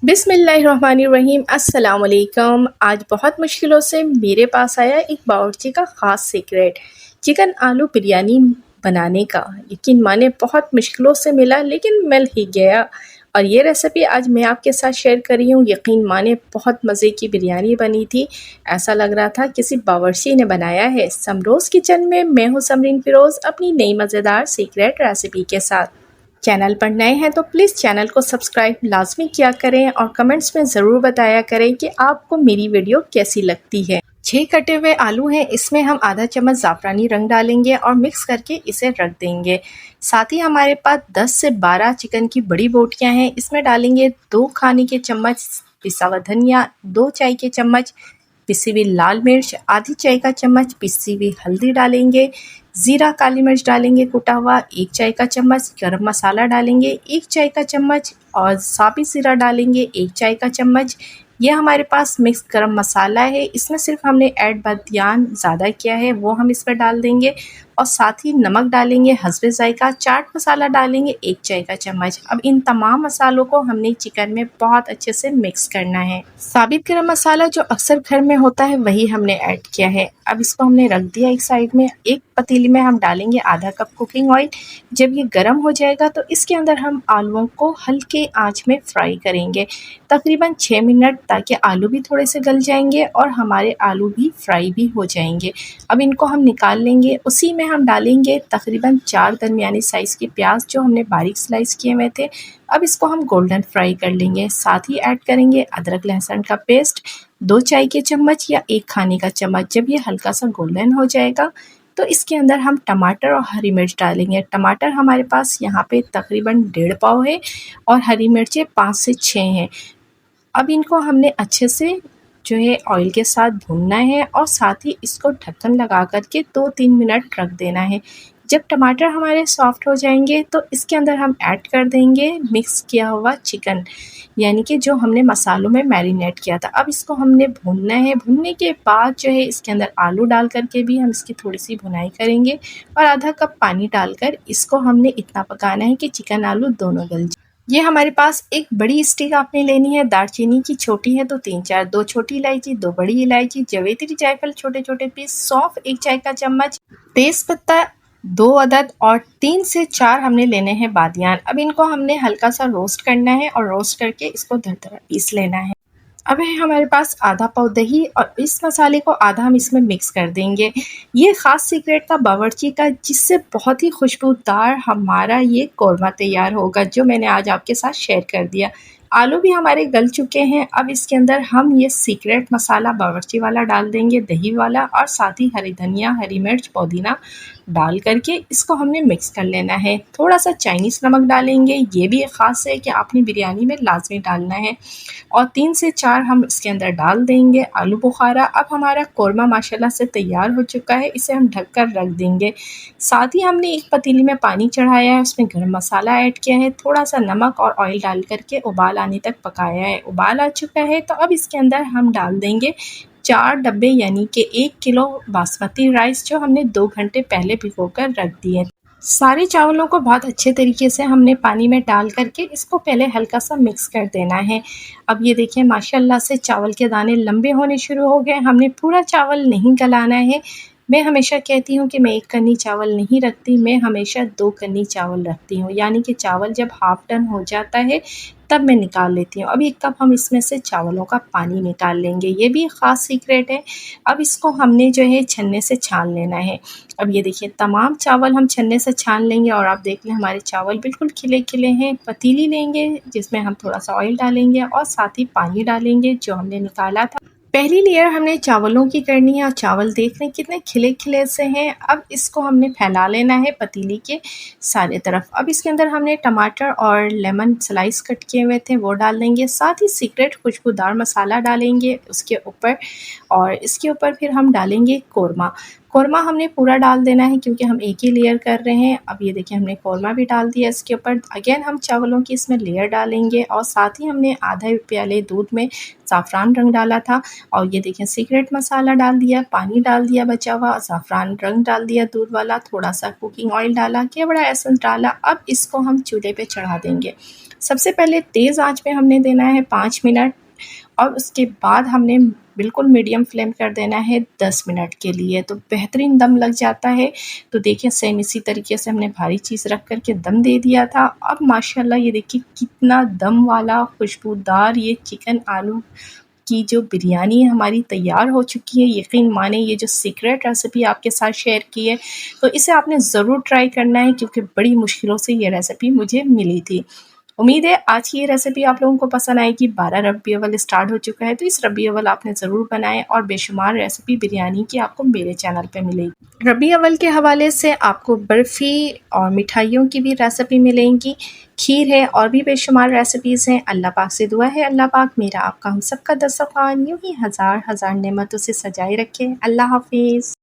बिस्मिल्लाहिर्रहमानिर्रहीम। अस्सलाम वालेकुम। आज बहुत मुश्किलों से मेरे पास आया एक बावर्ची का ख़ास सीक्रेट चिकन आलू बिरयानी बनाने का। यकीन माने बहुत मुश्किलों से मिला लेकिन मिल ही गया। और ये रेसिपी आज मैं आपके साथ शेयर कर रही हूँ। यकीन माने बहुत मज़े की बिरयानी बनी थी। ऐसा लग रहा था किसी बावर्ची ने बनाया है। समरोज़ किचन में मैं हूँ समरीन फ़िरोज़ अपनी नई मज़ेदार सीक्रेट रेसिपी के साथ। चैनल पर नए हैं तो प्लीज़ चैनल को सब्सक्राइब लाजमी किया करें और कमेंट्स में ज़रूर बताया करें कि आपको मेरी वीडियो कैसी लगती है। 6 कटे हुए आलू हैं, इसमें हम आधा चम्मच ज़ाफ़रानी रंग डालेंगे और मिक्स करके इसे रख देंगे। साथ ही हमारे पास 10 से 12 चिकन की बड़ी बोटियां हैं, इसमें डालेंगे 2 खाने के चम्मच पिसा हुआ धनिया, 2 चाय के चम्मच पिसी हुई लाल मिर्च, आधी चाय का चम्मच पिसी हुई हल्दी डालेंगे, ज़ीरा काली मिर्च डालेंगे कुटा हुआ 1 चाय का चम्मच, गरम मसाला डालेंगे 1 चाय का चम्मच और साबित ज़ीरा डालेंगे 1 चाय का चम्मच। ये हमारे पास मिक्स गरम मसाला है, इसमें सिर्फ हमने ऐड बदियान ज़्यादा किया है वो हम इसमें डाल देंगे और साथ ही नमक डालेंगे हस्बे ज़ायका, चाट मसाला डालेंगे 1 चाय का चम्मच। अब इन तमाम मसालों को हमने चिकन में बहुत अच्छे से मिक्स करना है। साबित गरम मसाला जो अक्सर घर में होता है वही हमने ऐड किया है। अब इसको हमने रख दिया एक साइड में। एक पतीली में हम डालेंगे आधा कप कुकिंग ऑयल। जब ये गर्म हो जाएगा तो इसके अंदर हम आलूओं को हल्के आंच में फ्राई करेंगे तकरीबन 6 मिनट, ताकि आलू भी थोड़े से गल जाएंगे और हमारे आलू भी फ्राई भी हो जाएंगे। अब इनको हम निकाल लेंगे। उसी में हम डालेंगे तकरीबन 4 दरमियानी साइज़ के प्याज जो हमने बारीक स्लाइस किए हुए थे। अब इसको हम गोल्डन फ्राई कर लेंगे। साथ ही ऐड करेंगे अदरक लहसुन का पेस्ट 2 चाय के चम्मच या 1 खाने का चम्मच। जब ये हल्का सा गोल्डन हो जाएगा तो इसके अंदर हम टमाटर और हरी मिर्च डालेंगे। टमाटर हमारे पास यहाँ पे तकरीबन 1.5 पाव है और हरी मिर्चें 5 से 6 हैं। अब इनको हमने अच्छे से जो है ऑयल के साथ भूनना है और साथ ही इसको ढक्कन लगा कर के 2-3 मिनट रख देना है। जब टमाटर हमारे सॉफ्ट हो जाएंगे तो इसके अंदर हम ऐड कर देंगे मिक्स किया हुआ चिकन, यानी कि जो हमने मसालों में मैरिनेट किया था। अब इसको हमने भूनना है। भूनने के बाद जो है इसके अंदर आलू डाल कर के भी हम इसकी थोड़ी सी भुनाई करेंगे और आधा कप पानी डालकर इसको हमने इतना पकाना है कि चिकन आलू दोनों गल जाए। ये हमारे पास एक बड़ी स्टिक आपने लेनी है। दालचीनी की छोटी है तो 3-4, 2 छोटी इलायची, 2 बड़ी इलायची, जवेत्री जायफल छोटे छोटे पीस, सौंफ 1 चाय का चम्मच, तेज़पत्ता 2 अदद और 3 से 4 हमने लेने हैं बादियान। अब इनको हमने हल्का सा रोस्ट करना है और रोस्ट करके इसको दरदरा पीस लेना है। अब है हमारे पास आधा पाव दही और इस मसाले को आधा हम इसमें मिक्स कर देंगे। ये ख़ास सीक्रेट था बावर्ची का, जिससे बहुत ही खुशबूदार हमारा ये कौरमा तैयार होगा जो मैंने आज आपके साथ शेयर कर दिया। आलू भी हमारे गल चुके हैं। अब इसके अंदर हम ये सीक्रेट मसाला बावर्ची वाला डाल देंगे, दही वाला, और साथ ही हरी धनिया, हरी मिर्च, पुदीना डाल करके इसको हमने मिक्स कर लेना है। थोड़ा सा चाइनीज़ नमक डालेंगे, ये भी एक ख़ास है कि आपने बिरयानी में लाजमी डालना है। और 3 से 4 हम इसके अंदर डाल देंगे आलू बुखारा। अब हमारा कौरमा माशाल्लाह से तैयार हो चुका है, इसे हम ढक कर रख देंगे। साथ ही हमने एक पतीली में पानी चढ़ाया है, उसमें गरम मसाला ऐड किया है, थोड़ा सा नमक और ऑयल डाल करके उबाल आने तक पकाया है। उबाल आ चुका है तो अब इसके अंदर हम डाल देंगे 4 डब्बे यानी कि 1 किलो बासमती राइस जो हमने 2 घंटे पहले भिगोकर रख दिए। सारे चावलों को बहुत अच्छे तरीके से हमने पानी में डाल करके इसको पहले हल्का सा मिक्स कर देना है। अब ये देखिए माशाल्लाह से चावल के दाने लंबे होने शुरू हो गए। हमने पूरा चावल नहीं गलाना है। मैं हमेशा कहती हूँ कि मैं 1 कन्नी चावल नहीं रखती, मैं हमेशा 2 कन्नी चावल रखती हूँ, यानी कि चावल जब हाफ़ डन हो जाता है तब मैं निकाल लेती हूँ। अब 1 कप हम इसमें से चावलों का पानी निकाल लेंगे, ये भी ख़ास सीक्रेट है। अब इसको हमने जो है छन्ने से छान लेना है। अब ये देखिए तमाम चावल हम छन्ने से छान लेंगे और आप देख लें हमारे चावल बिल्कुल खिले-खिले हैं। पतीली लेंगे जिसमें हम थोड़ा-सा ऑयल डालेंगे और साथ ही पानी डालेंगे जो हमने निकाला था। पहली लेयर हमने चावलों की करनी है और चावल देख लें कितने खिले-खिले से हैं। अब इसको हमने फैला लेना है पतीली के सारे तरफ। अब इसके अंदर हमने टमाटर और लेमन स्लाइस कट किए हुए थे वो डाल देंगे, साथ ही सीक्रेट खुशबूदार मसाला डालेंगे उसके ऊपर और इसके ऊपर फिर हम डालेंगे कौरमा। कौरमा हमने पूरा डाल देना है क्योंकि हम एक ही लेयर कर रहे हैं। अब ये देखिए हमने कौरमा भी डाल दिया इसके ऊपर। अगेन हम चावलों की इसमें लेयर डालेंगे और साथ ही हमने आधे प्याले दूध में ज़ाफ़रान रंग डाला था और ये देखिए सीक्रेट मसाला डाल दिया, पानी डाल दिया बचा हुआ, ज़ाफ़रान रंग डाल दिया दूध वाला, थोड़ा सा कुकिंग ऑयल डाला, केवड़ा एसेंस डाला। अब इसको हम चूल्हे पे चढ़ा देंगे। सबसे पहले तेज़ आंच पे हमने देना है 5 मिनट और उसके बाद हमने बिल्कुल मीडियम फ्लेम कर देना है 10 मिनट के लिए, तो बेहतरीन दम लग जाता है। तो देखिए सेम इसी तरीके से हमने भारी चीज़ रख कर के दम दे दिया था। अब माशाल्लाह ये देखिए कितना दम वाला खुशबूदार ये चिकन आलू की जो बिरयानी हमारी तैयार हो चुकी है। यकीन माने ये जो सीक्रेट रेसिपी आपके साथ शेयर की है, तो इसे आपने ज़रूर ट्राई करना है क्योंकि बड़ी मुश्किलों से ये रेसिपी मुझे मिली थी। उम्मीद है आज की ये रेसिपी आप लोगों को पसंद आएगी। 12 रबी अव्वल स्टार्ट हो चुका है, तो इस रबी अव्वल आपने ज़रूर बनाएँ और बेशुमार रेसिपी बिरयानी की आपको मेरे चैनल पे मिलेगी। रबी अव्वल के हवाले से आपको बर्फ़ी और मिठाइयों की भी रेसिपी मिलेंगी, खीर है और भी बेशुमार रेसिपीज़ हैं। अल्लाह पाक से दुआ है अल्लाह पाक मेरा आपका हम सबका दस्तरख़्वान यूँ ही हज़ार हज़ार नेमतों से सजाए रखे। अल्लाह हाफ़िज़।